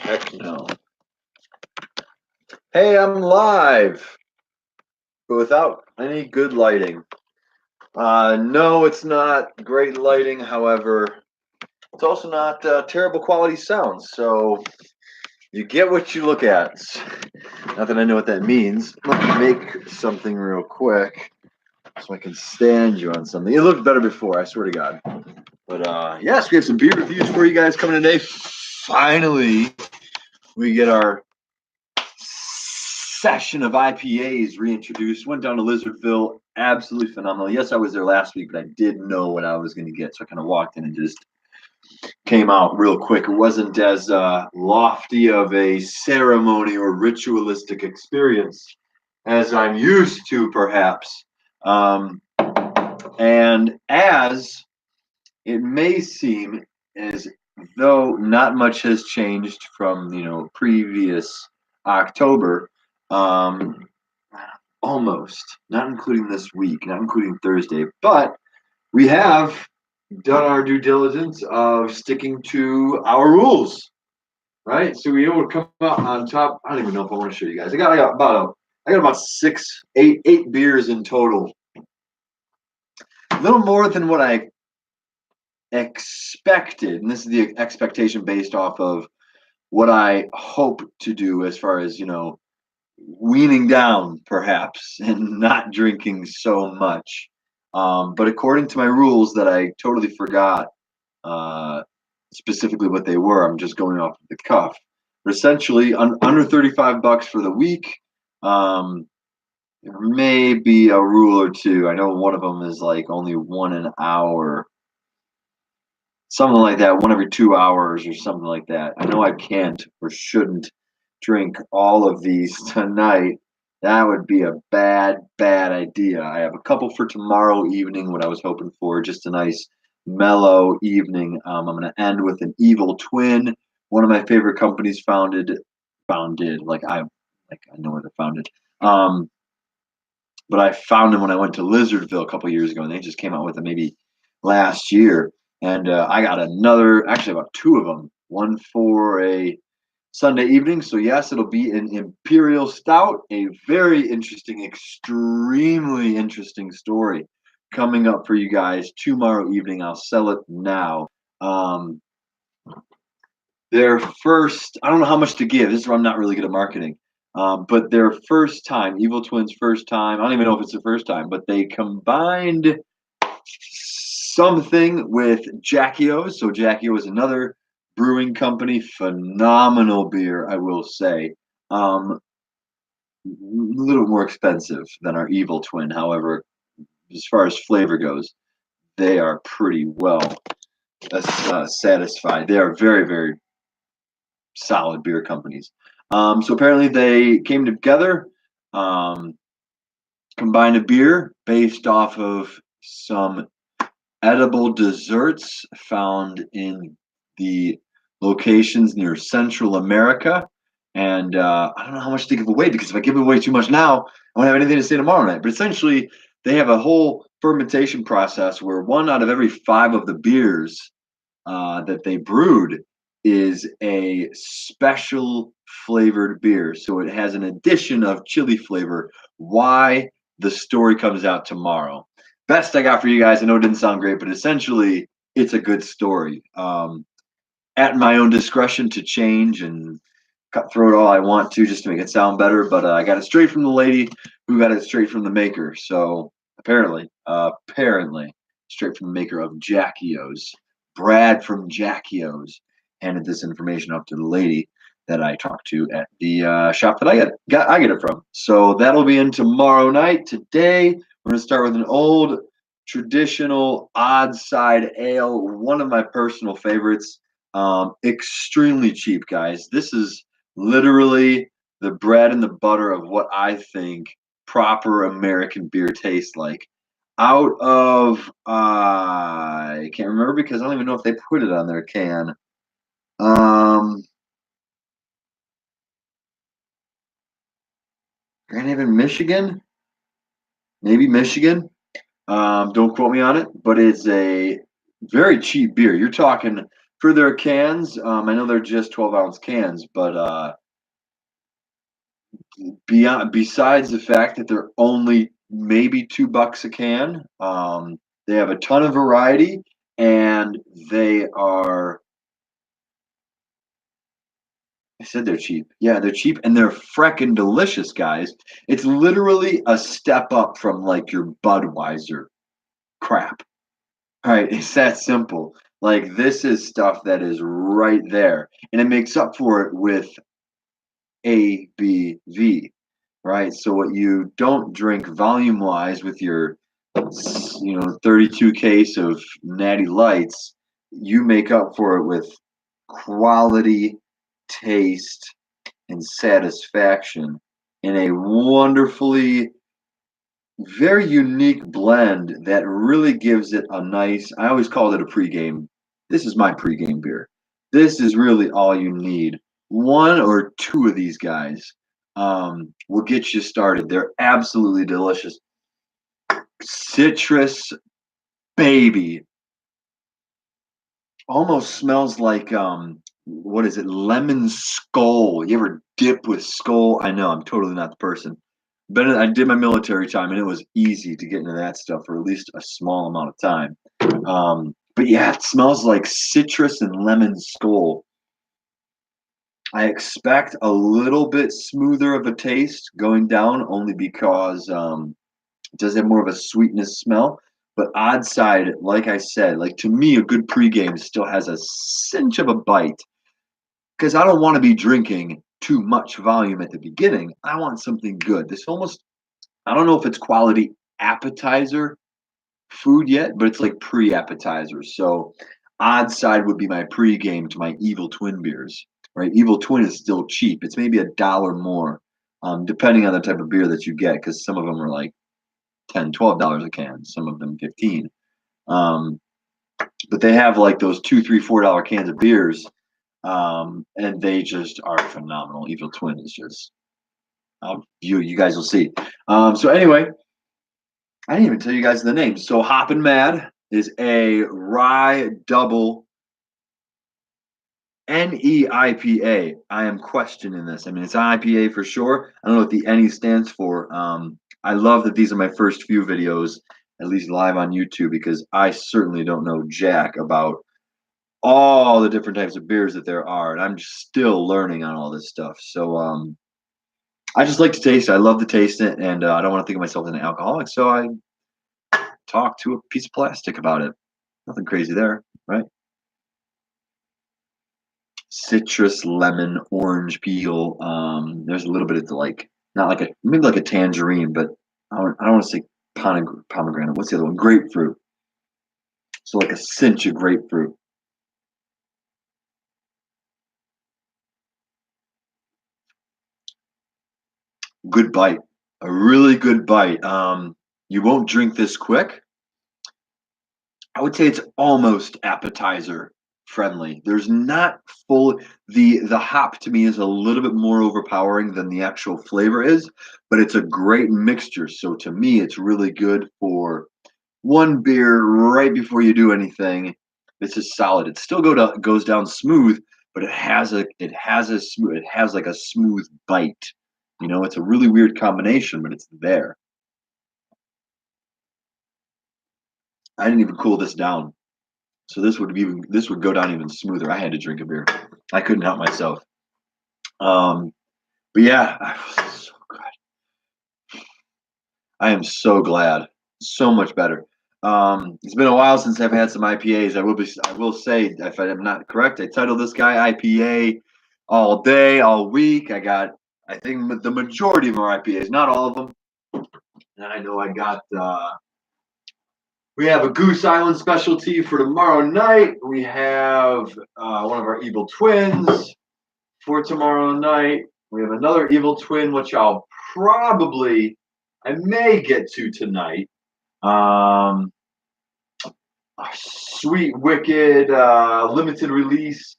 Heck no. Hey, I'm live, but without any good lighting. No, it's not great lighting. However, it's also not terrible quality sound. So you get what you look at. Not that I know what that means. Let me make something real quick so I can stand you on something. It looked better before, I swear to God. But yes, we have some beer reviews for you guys coming today. Finally, we get our session of IPAs reintroduced. Went down to Lizardville, absolutely phenomenal. Yes, I was there last week, but I didn't know what I was going to get, so I kind of walked in and just came out real quick. It wasn't as lofty of a ceremony or ritualistic experience as I'm used to, perhaps. And as it may seem as though not much has changed from previous October. Um, Almost, not including this week, not including Thursday, but we have done our due diligence of sticking to our rules, right? So we able to come out on top. I don't even know if I want to show you guys. I got about eight beers in total. A little more than what I expected, and this is the expectation based off of what I hope to do as far as weaning down perhaps and not drinking so much. But according to my rules that I totally forgot uh, specifically what they were, I'm just going off the cuff. But essentially, under $35 for the week. There may be a rule or two. I know one of them is like only 1 an hour, something like that, one every 2 hours or something like that. I know I can't or shouldn't drink all of these tonight. That would be a bad idea. I have a couple for tomorrow evening, what I was hoping for, just a nice mellow evening. I'm going to end with an Evil Twin, one of my favorite companies founded, like I know where they're founded. But I found them when I went to Lizardville a couple years ago, and they just came out with it maybe last year. And I got actually about two of them, one for a Sunday evening. So yes, it'll be an Imperial Stout, a very interesting, extremely interesting story coming up for you guys tomorrow evening. I'll sell it now. Their first, I don't know how much to give. This is where I'm not really good at marketing. But their first time, Evil Twins' first time, I don't even know if it's the first time, but they combined something with Jackie O's. So Jackie O is another brewing company, phenomenal beer, I will say. A little more expensive than our Evil Twin. However, as far as flavor goes, they are pretty well satisfied. They are very, very solid beer companies. So apparently they came together, combined a beer based off of some edible desserts found in the locations near Central America. And I don't know how much to give away, because if I give away too much now, I won't have anything to say tomorrow night. But essentially, they have a whole fermentation process where 1 out of every 5 of the beers that they brewed is a special flavored beer. So it has an addition of chili flavor. Why? The story comes out tomorrow. Best I got for you guys. I know it didn't sound great, but essentially it's a good story. At my own discretion to change and cut through it all I want to just to make it sound better. But I got it straight from the lady who got it straight from the maker. So apparently, straight from the maker of Jackie O's. Brad from Jackie O's handed this information up to the lady that I talked to at the shop that I get it from. So that'll be in tomorrow night. Today, we're going to start with an old traditional odd side ale, one of my personal favorites. Extremely cheap, guys. This is literally the bread and the butter of what I think proper American beer tastes like. Out of I can't remember because I don't even know if they put it on their can. Grand Haven, Michigan, maybe Michigan. Don't quote me on it, but it's a very cheap beer. You're talking For their cans, I know they're just 12-ounce cans, but besides the fact that they're only maybe $2 a can, they have a ton of variety, and they are. I said they're cheap. Yeah, they're cheap, and they're frickin' delicious, guys. It's literally a step up from like your Budweiser crap. All right, it's that simple. Like this is stuff that is right there, and it makes up for it with ABV, right? So what you don't drink volume wise with your 32 case of Natty Lights, you make up for it with quality, taste, and satisfaction in a wonderfully very unique blend that really gives it a nice. I always called it a pregame. This is my pregame beer. This is really all you need. One or two of these guys will get you started. They're absolutely delicious. Citrus baby almost smells like what is it? Lemon skull. You ever dip with skull? I know I'm totally not the person. But I did my military time, and it was easy to get into that stuff for at least a small amount of time. But yeah, it smells like citrus and lemon skull. I expect a little bit smoother of a taste going down, only because it does have more of a sweetness smell. But odd side, like I said, like to me, a good pregame still has a cinch of a bite because I don't want to be drinking too much volume at the beginning. I want something good. This almost, I don't know if it's quality appetizer food yet, but it's like pre-appetizer. So odd side would be my pregame to my Evil Twin beers, right? Evil Twin is still cheap. It's maybe $1 more, depending on the type of beer that you get, because some of them are like $10, $12 a can, some of them 15. Um, but they have like those $2, $3, $4 cans of beers, and they just are phenomenal. Evil Twin is just you guys will see. So anyway, I didn't even tell you guys the names. So Hoppin' Mad is a rye double NEIPA. I am questioning this. I mean, it's IPA for sure. I don't know what the NE stands for. I love that these are my first few videos, at least live on YouTube, because I certainly don't know jack about all the different types of beers that there are, and I'm just still learning on all this stuff. So I just like to taste it. I love to taste it, and I don't want to think of myself as an alcoholic, so I talk to a piece of plastic about it. Nothing crazy there, right? Citrus, lemon, orange peel. There's a little bit of like, not like a, maybe like a tangerine, but I don't want to say pomegranate. What's the other one? Grapefruit. So like a cinch of grapefruit. Good bite. A really good bite. You won't drink this quick. I would say it's almost appetizer friendly. There's not full the hop to me is a little bit more overpowering than the actual flavor is, but it's a great mixture. So to me, it's really good for one beer right before you do anything. This is solid. It still goes down smooth, but it has like a smooth bite. You know, it's a really weird combination, but it's there. I didn't even cool this down. So this would go down even smoother. I had to drink a beer. I couldn't help myself. But yeah, so good. I am so glad. So much better. It's been a while since I've had some IPAs. I will say, if I'm not correct, I titled this guy IPA all day, all week. I think the majority of our IPAs, not all of them. And I know we have a Goose Island specialty for tomorrow night. We have one of our Evil Twins for tomorrow night. We have another Evil Twin, which I may get to tonight. A Sweet Wicked limited release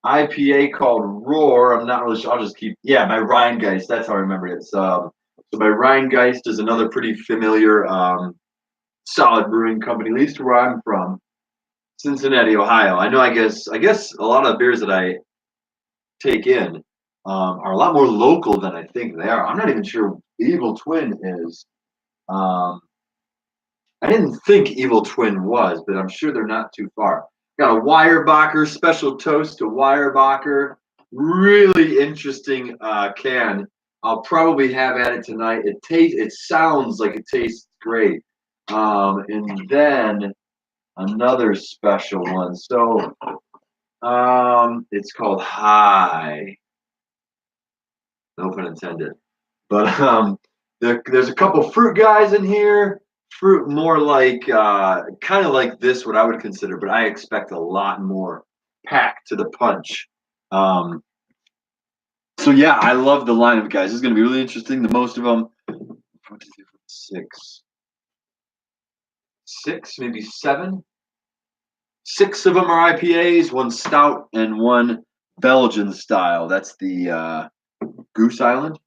IPA called Roar. I'm not really sure. I'll just keep, yeah, by Ryan Geist. That's how I remember it. So by Ryan Geist is another pretty familiar solid brewing company, at least where I'm from. Cincinnati, Ohio. I know. I guess a lot of the beers that I take in are a lot more local than I think they are. I'm not even sure Evil Twin is. Um, I didn't think Evil Twin was, but I'm sure they're not too far. Got a Weyerbacher, special toast to Weyerbacher. Really interesting can. I'll probably have at it tonight. It sounds like it tastes great. And then another special one. So it's called High. No pun intended. But there's a couple fruit guys in here. Fruit more like kind of like this, what I would consider, but I expect a lot more packed to the punch. Um, so yeah, I love the lineup, guys. This is going to be really interesting. The most of them, six, maybe seven. Six of them are IPAs, one stout and one Belgian style. That's the Goose Island.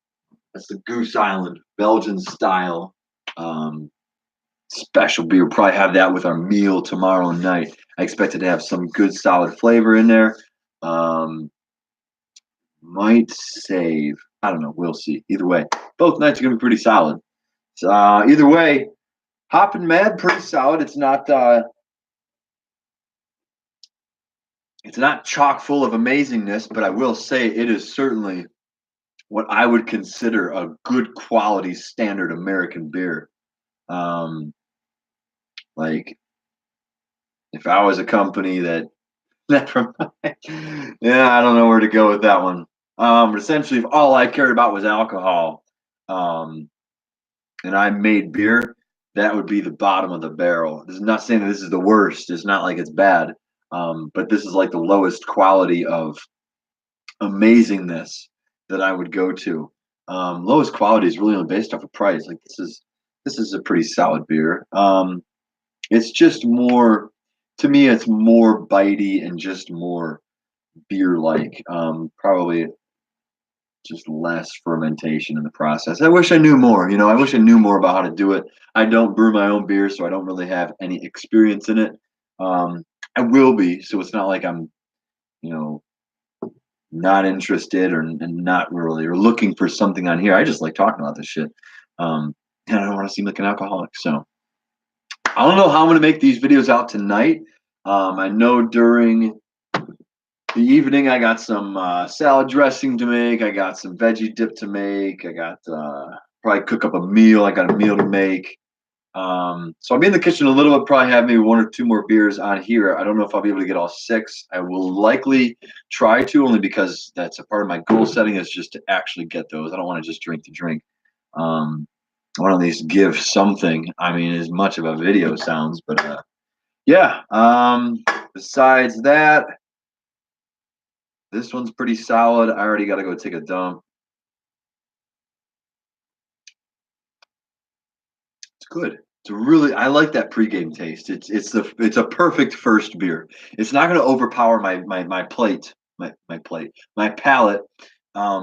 That's the Goose Island Belgian style special beer. We'll probably have that with our meal tomorrow night. I expect it to have some good solid flavor in there. Might save. I don't know. We'll see. Either way, both nights are gonna be pretty solid. So either way, Hoppin' Mad, pretty solid. It's not chock full of amazingness, but I will say it is certainly what I would consider a good quality standard American beer. Um, like if I was a company that never mind. Yeah, I don't know where to go with that one. But essentially, if all I cared about was alcohol, um, and I made beer, that would be the bottom of the barrel. This is not saying that this is the worst. It's not like it's bad, but this is like the lowest quality of amazingness that I would go to. Lowest quality is really only based off of price. Like this is a pretty solid beer. It's just more to me. It's more bitey and just more beer like. Probably just less fermentation in the process. I wish I knew more. I wish I knew more about how to do it. I don't brew my own beer, so I don't really have any experience in it. I will be, so it's not like I'm, you know, not interested and not really or looking for something on here. I just like talking about this shit. And I don't want to seem like an alcoholic. So I don't know how I'm gonna make these videos out tonight. I know during the evening I got some salad dressing to make. I got some veggie dip to make. I got probably cook up a meal. I got a meal to make. So I'll be in the kitchen a little bit, probably have maybe one or two more beers on here. I don't know if I'll be able to get all six. I will likely try to, only because that's a part of my goal setting is just to actually get those. I don't want to just drink to drink. I want to at least give something. I mean, as much of a video sounds, but yeah. Besides that, this one's pretty solid. I already got to go take a dump. It's good. I like that pregame taste. It's a perfect first beer. It's not going to overpower my plate, my palate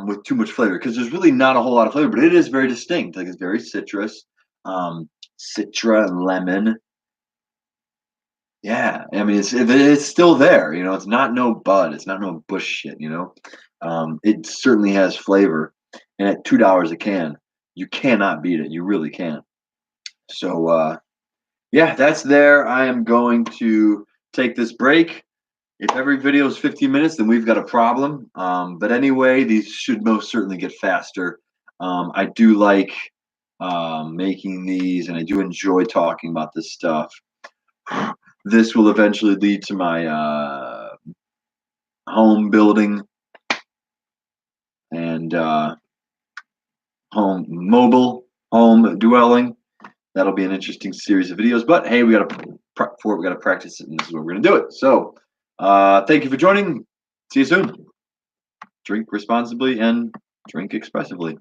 with too much flavor because there's really not a whole lot of flavor, but it is very distinct. Like it's very citrus, citra and lemon. Yeah, I mean it's still there. It's not no bud. It's not no bush shit. It certainly has flavor, and at $2 a can, you cannot beat it. You really can't. So yeah, that's there. I am going to take this break. If every video is 15 minutes, then we've got a problem. But anyway, these should most certainly get faster. I do like making these, and I do enjoy talking about this stuff. This will eventually lead to my home building and mobile home dwelling. That'll be an interesting series of videos. But hey, we got to prep for it. We got to practice it, and this is where we're going to do it. So thank you for joining. See you soon. Drink responsibly and drink expressively.